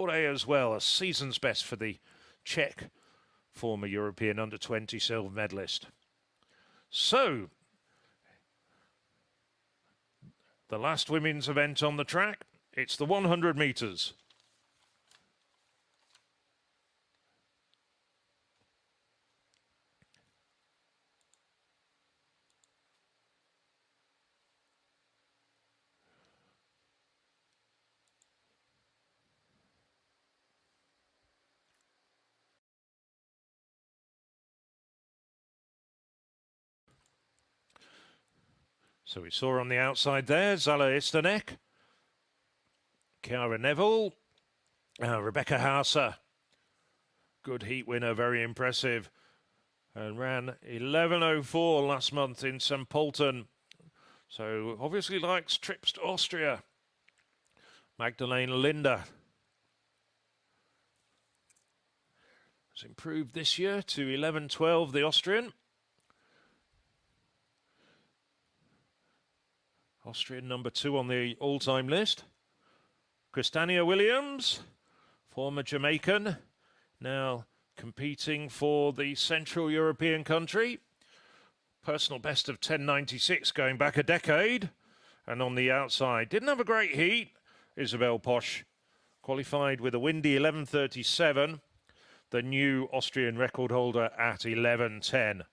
as well, a season's best for the Czech former European under-20 silver medalist. So, the last women's event on the track, it's the 100 metres. So we saw on the outside there, Shelly-Ann, Chiara Neville, Rebecca Hauser. Good heat winner, very impressive. And ran 11:04 last month in St. Polten. So obviously likes trips to Austria. Magdalena Linder has improved this year to 11:12, the Austrian. Austrian number 2 on the all-time list. Christania Williams, former Jamaican, now competing for the Central European country. Personal best of 10.96 going back a decade. And on the outside, didn't have a great heat. Isabel Posch qualified with a windy 11:37. The new Austrian record holder at 11:10.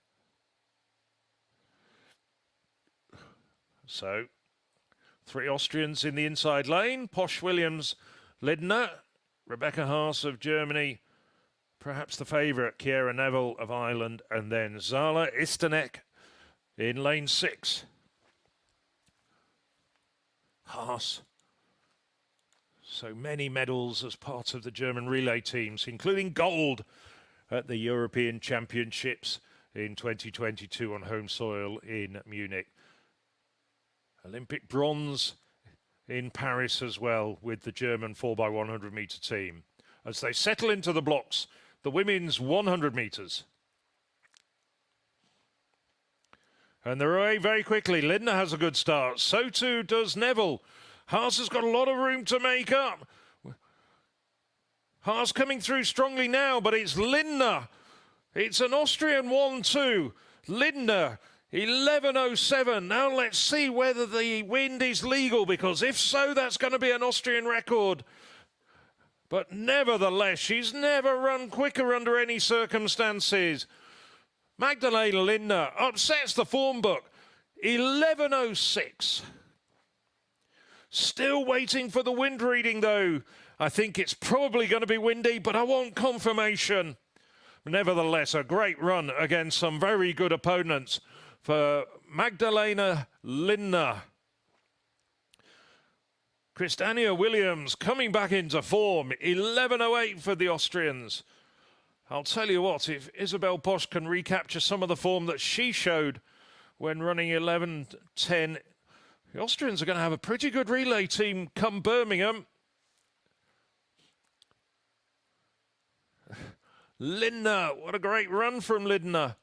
So, 3 Austrians in the inside lane. Posch, Williams, Lindner. Rebecca Haas of Germany, perhaps the favourite. Chiara Neville of Ireland. And then Shelly-Ann in lane 6. Haas. So many medals as part of the German relay teams, including gold at the European Championships in 2022 on home soil in Munich. Olympic bronze in Paris as well with the German 4x100 metre team. As they settle into the blocks, the women's 100 metres. And they're away very quickly. Lindner has a good start. So too does Neville. Haas has got a lot of room to make up. Haas coming through strongly now, but it's Lindner. It's an Austrian 1-2. Lindner, 11:07. Now let's see whether the wind is legal, because if so, that's going to be an Austrian record. But nevertheless, she's never run quicker under any circumstances. Magdalena Lindner upsets the form book. 11:06. Still waiting for the wind reading, though. I think it's probably going to be windy, but I want confirmation. Nevertheless, a great run against some very good opponents for Magdalena Lindner. Christania Williams coming back into form. 11:08 for the Austrians. I'll tell you what, if Isabel Posch can recapture some of the form that she showed when running 11:10, the Austrians are going to have a pretty good relay team come Birmingham. Lindner, what a great run from Lindner.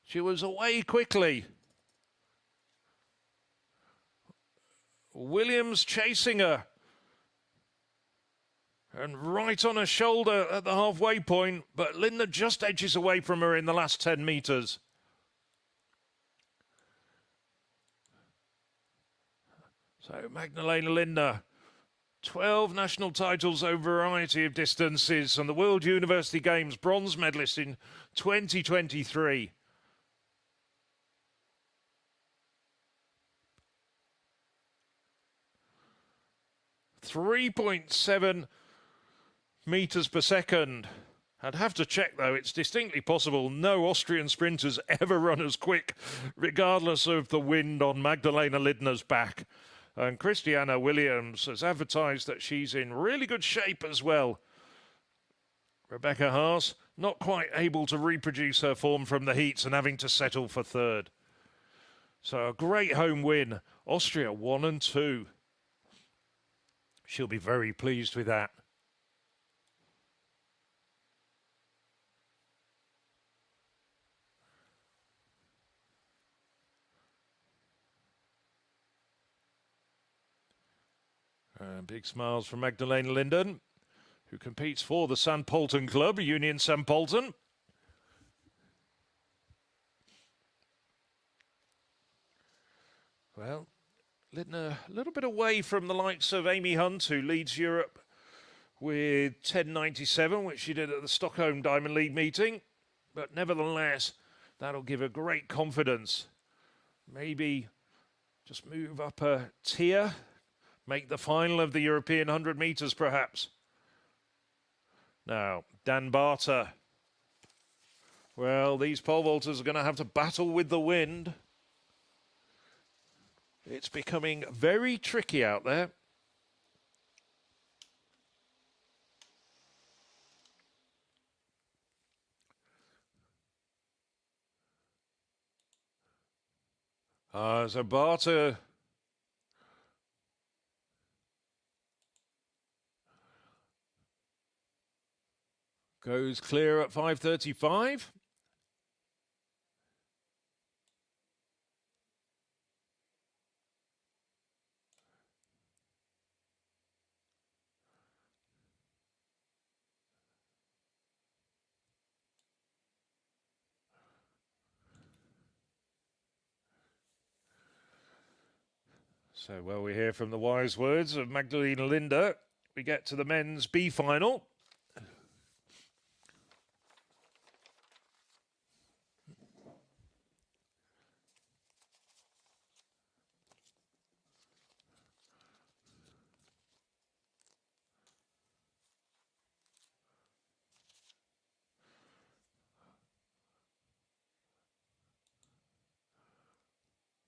She was away quickly. Williams chasing her. And right on her shoulder at the halfway point, but Lindner just edges away from her in the last 10 metres. So Magdalena Lindner, 12 national titles over a variety of distances, and the World University Games bronze medalist in 2023. .7 metres per second. I'd have to check, though. It's distinctly possible no Austrian sprinters ever run as quick, regardless of the wind on Magdalena Lindner's back. And Christiana Williams has advertised that she's in really good shape as well. Rebecca Haas, not quite able to reproduce her form from the heats and having to settle for third. So a great home win. Austria 1 and 2. She'll be very pleased with that. Big smiles from Magdalena Linden, who competes for the St. Polten Club, Union St. Polten. Well, Lindner a little bit away from the likes of Amy Hunt, who leads Europe with 10.97, which she did at the Stockholm Diamond League meeting. But nevertheless, that'll give her great confidence. Maybe just move up a tier, make the final of the European 100 metres perhaps. Now, Dan Barter. Well, these pole vaulters are going to have to battle with the wind. It's becoming very tricky out there. So Barter goes clear at 5.35. So, well, we hear from the wise words of Magdalena Linder. We get to the men's B final.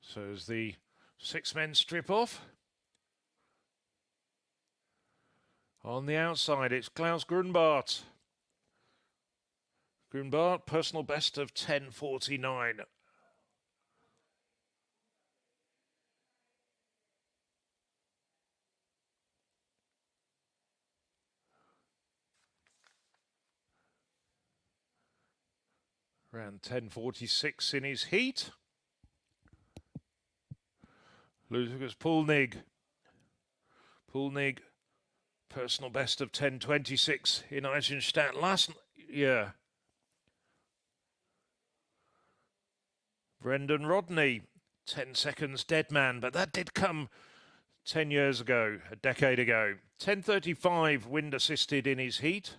So as the 6 men strip off. On the outside, it's Klaus Grunbart. Grunbart, personal best of 10.49. Around 10.46 in his heat. Lucas Pulnig. Pulnig, personal best of 10.26 in Eisenstadt last year. Brendan Rodney, 10 seconds dead man, but that did come 10 years ago, a decade ago. 10.35 wind assisted in his heat.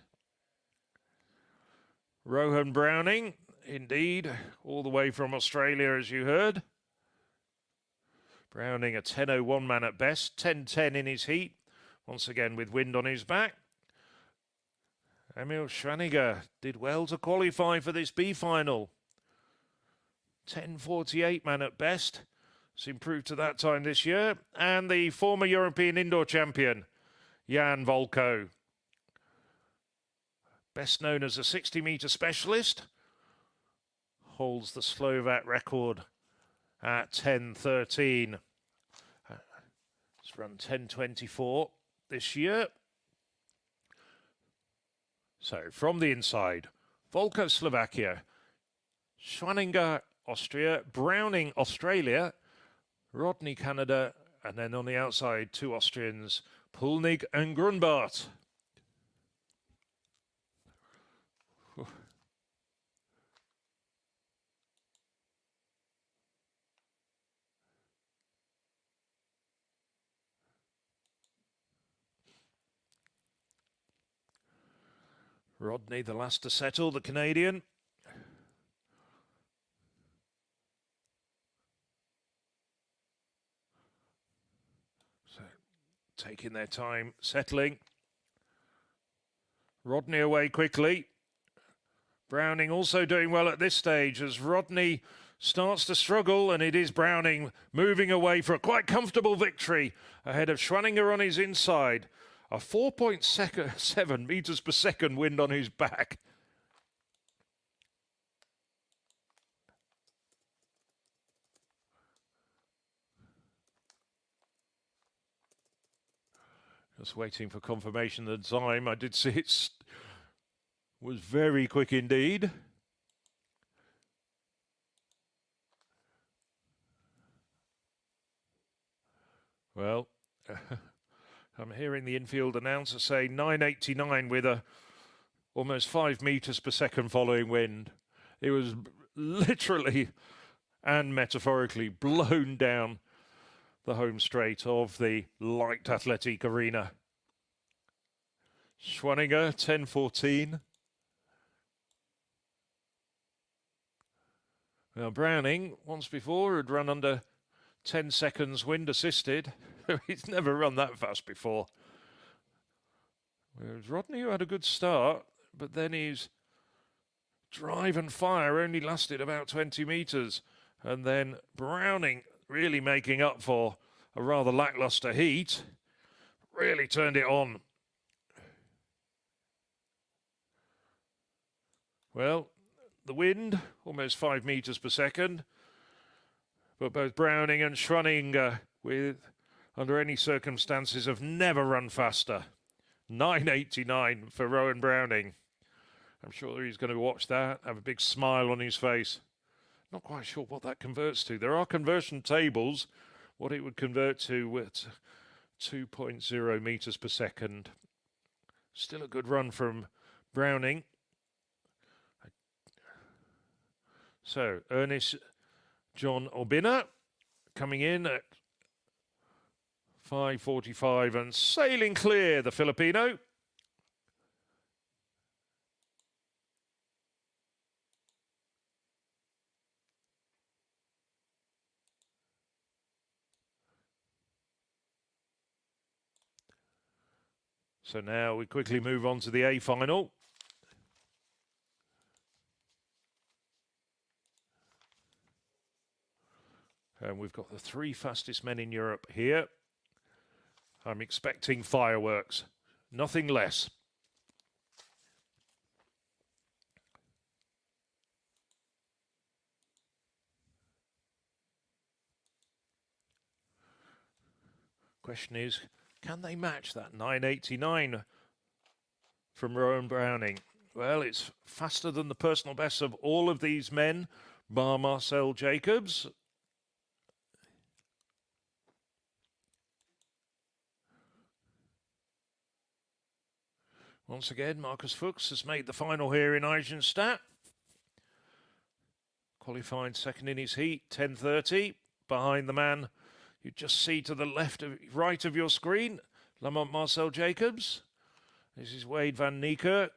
Rohan Browning, indeed, all the way from Australia, as you heard. Browning, a 10.01 man at best, 10.10 in his heat, once again with wind on his back. Emil Schwaniger did well to qualify for this B final. 10.48 man at best. It's improved to that time this year. And the former European indoor champion, Jan Volko. Best known as a 60-metre specialist. Holds the Slovak record at 10.13. It's run 10.24 this year. So from the inside, Volko, Slovakia, Schwaninger, Austria, Browning, Australia, Rodney, Canada, and then on the outside, 2 Austrians, Pulnig and Grunbart. Rodney, the last to settle, the Canadian. So, taking their time, settling. Rodney away quickly. Browning also doing well at this stage as Rodney starts to struggle, and it is Browning moving away for a quite comfortable victory ahead of Schwaninger on his inside. A 4.7 meters per second wind on his back. Just waiting for confirmation of the time. I did see it was very quick indeed. Well, I'm hearing the infield announcer say 989 with a almost 5 meters per second following wind. It was literally and metaphorically blown down the home straight of the light athletic arena. Schwanninger, 10:14. Now Browning, once before, had run under 10 seconds wind assisted. He's never run that fast before. Whereas Rodney, who had a good start, but then his drive and fire only lasted about 20 metres. And then Browning really making up for a rather lacklustre heat, really turned it on. Well, the wind, almost 5 meters per second, but both Browning and Schwanning, under any circumstances, have never run faster. 989 for Rowan Browning. I'm sure he's going to watch that, have a big smile on his face. Not quite sure what that converts to. There are conversion tables, what it would convert to at 2.0 meters per second. Still a good run from Browning. So, Ernest John Obina coming in at 5:45 and sailing clear, the Filipino. So now we quickly move on to the A final. And we've got the 3 fastest men in Europe here. I'm expecting fireworks, nothing less. Question is, can they match that 989 from Rowan Browning? Well, it's faster than the personal best of all of these men, bar Marcel Jacobs. Once again, Marcus Fuchs has made the final here in Eisenstadt. Qualified second in his heat, 10:30, behind the man you just see to the right of your screen, Lamont Marcel Jacobs. This is Wade van Niekerk.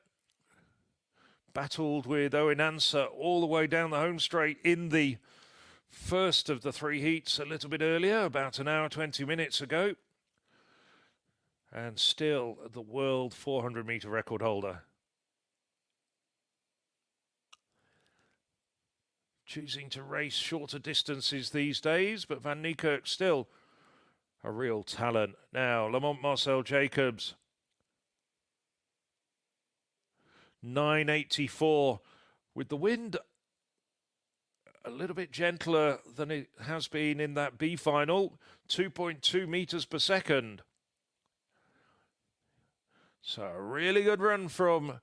Battled with Owen Answer all the way down the home straight in the first of the 3 heats a little bit earlier, about an hour, 20 minutes ago. And still the world 400-metre record holder. Choosing to race shorter distances these days, but Van Niekerk still a real talent. Now, Lamont Marcel Jacobs, 984, with the wind a little bit gentler than it has been in that B final, 2.2 meters per second. So a really good run from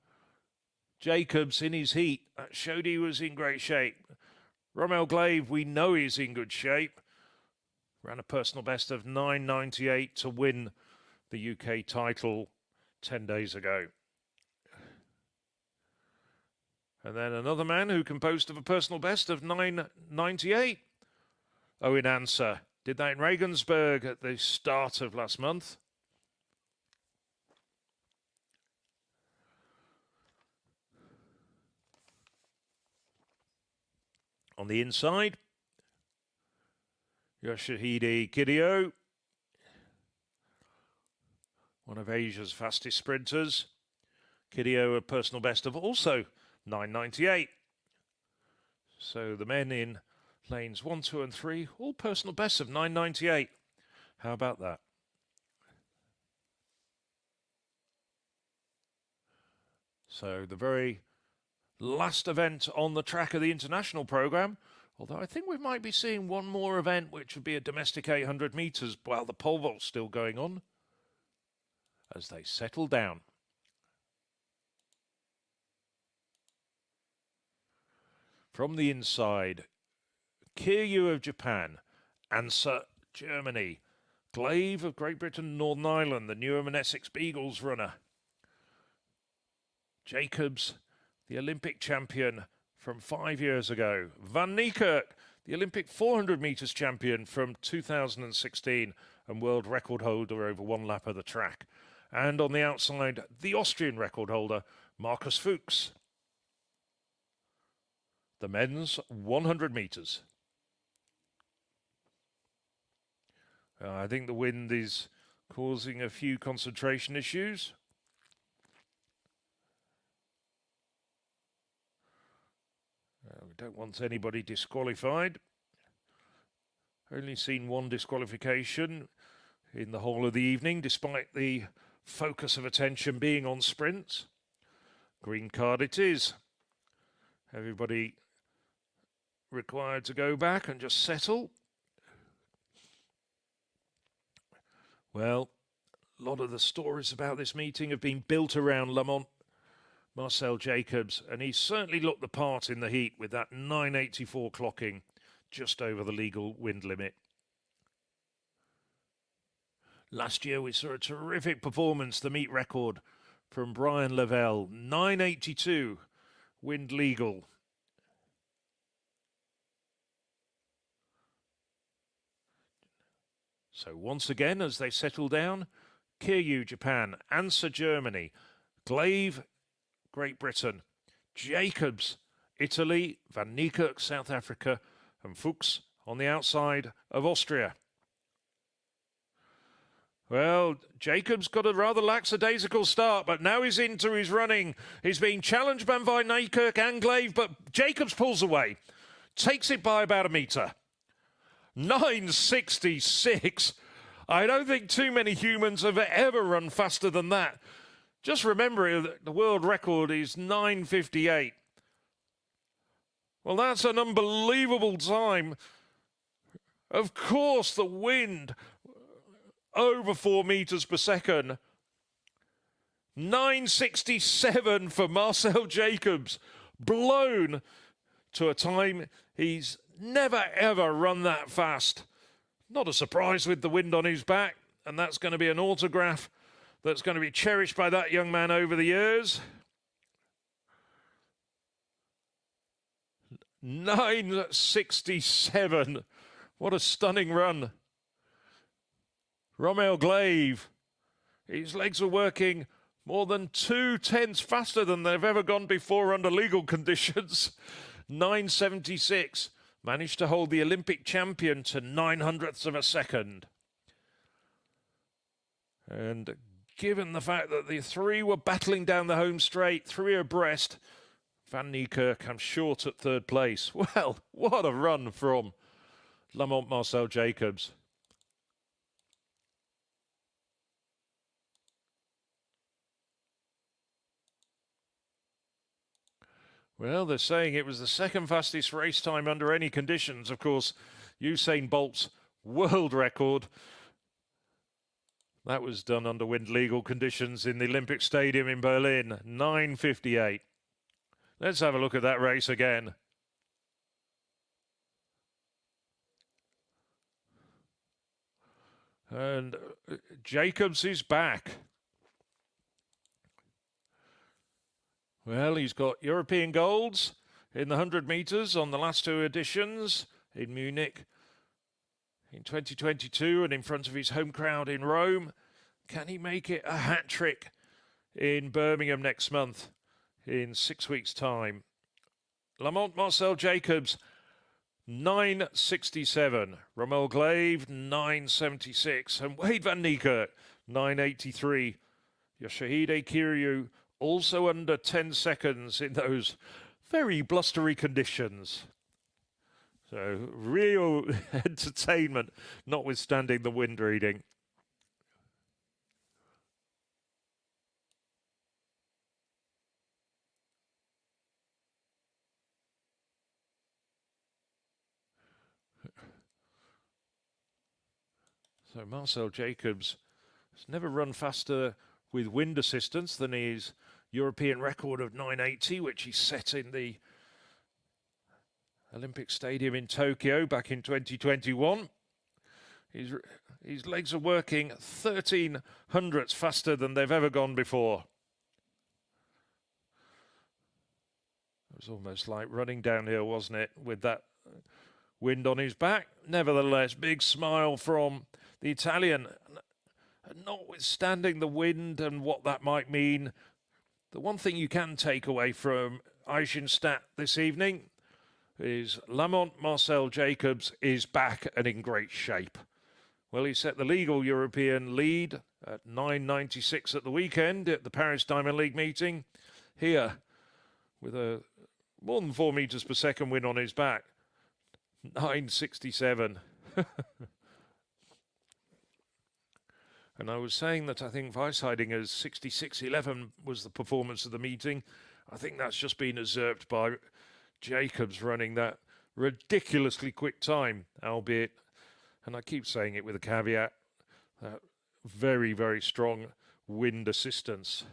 Jacobs in his heat. That showed he was in great shape. Rommel Glave, we know he's in good shape. Ran a personal best of 9:98 to win the UK title 10 days ago. And then another man who can boast of a personal best of 9:98. Owen Answer did that in Regensburg at the start of last month. On the inside, Yoshihide Kirio, one of Asia's fastest sprinters. Kirio a personal best of also 9:98. So the men in lanes 1, 2 and 3, all personal bests of 9:98. How about that? So the very last event on the track of the international programme, although I think we might be seeing one more event, which would be a domestic 800 metres while the pole vault's still going on, as they settle down. From the inside, Kiryu of Japan, Answer Germany, Glaive of Great Britain, Northern Ireland, the Newham and Essex Beagles runner. Jacobs, the Olympic champion from 5 years ago. Van Niekerk, the Olympic 400 metres champion from 2016 and world record holder over one lap of the track. And on the outside, the Austrian record holder, Marcus Fuchs. The men's 100 metres. I think the wind is causing a few concentration issues. We don't want anybody disqualified. Only seen one disqualification in the whole of the evening, despite the focus of attention being on sprints. Green card it is. Everybody required to go back and just settle. Well, a lot of the stories about this meeting have been built around Lamont Marcel Jacobs, and he certainly looked the part in the heat with that 9.84 clocking just over the legal wind limit. Last year we saw a terrific performance, the meet record from Brian Lavelle, 9.82 wind legal. So once again, as they settle down, Kiryu, Japan, Ansa, Germany, Glaive, Great Britain, Jacobs, Italy, Van Niekerk, South Africa, and Fuchs on the outside of Austria. Well, Jacobs got a rather lackadaisical start, but now he's into his running. He's being challenged by Van Niekerk and Glaive, but Jacobs pulls away, takes it by about a metre. 9.66. I don't think too many humans have ever run faster than that. Just remember that the world record is 9.58. Well, that's an unbelievable time. Of course, the wind over 4 metres per second. 9.67 for Marcel Jacobs. Blown to a time he's never ever run that fast. Not a surprise with the wind on his back, and that's going to be an autograph that's going to be cherished by that young man over the years. 9.67. What a stunning run. Romain Glaive, his legs are working more than 2/10 faster than they've ever gone before under legal conditions. 9.76. Managed to hold the Olympic champion to 900ths of a second. And given the fact that the three were battling down the home straight, 3 abreast, Van Niekerk comes short at 3rd place. Well, what a run from Lamont Marcel Jacobs. Well, they're saying it was the 2nd fastest race time under any conditions. Of course, Usain Bolt's world record, that was done under wind legal conditions in the Olympic Stadium in Berlin, 9.58. Let's have a look at that race again. And Jacobs is back. Well, he's got European golds in the 100 metres on the last 2 editions in Munich in 2022 and in front of his home crowd in Rome. Can he make it a hat-trick in Birmingham next month in 6 weeks' time? Lamont Marcel Jacobs, 9.67. Romain Glaive, 9.76. And Wade Van Niekerk, 9.83. Yoshihide Kiryu, also under 10 seconds in those very blustery conditions. So real entertainment, notwithstanding the wind reading. So Marcel Jacobs has never run faster with wind assistance than his European record of 9.80, which he set in the Olympic Stadium in Tokyo back in 2021. His legs are working 13 hundredths faster than they've ever gone before. It was almost like running downhill, wasn't it, with that wind on his back? Nevertheless, big smile from the Italian. And notwithstanding the wind and what that might mean, the one thing you can take away from Eisenstadt this evening is Lamont Marcel Jacobs is back and in great shape. Well, he set the legal European lead at 9.96 at the weekend at the Paris Diamond League meeting. Here, with a more than 4 meters per second win on his back, 9.67. And I was saying that I think Weisheidinger's 66.11 was the performance of the meeting. I think that's just been usurped by Jacobs running that ridiculously quick time, albeit, and I keep saying it with a caveat, that very, very strong wind assistance.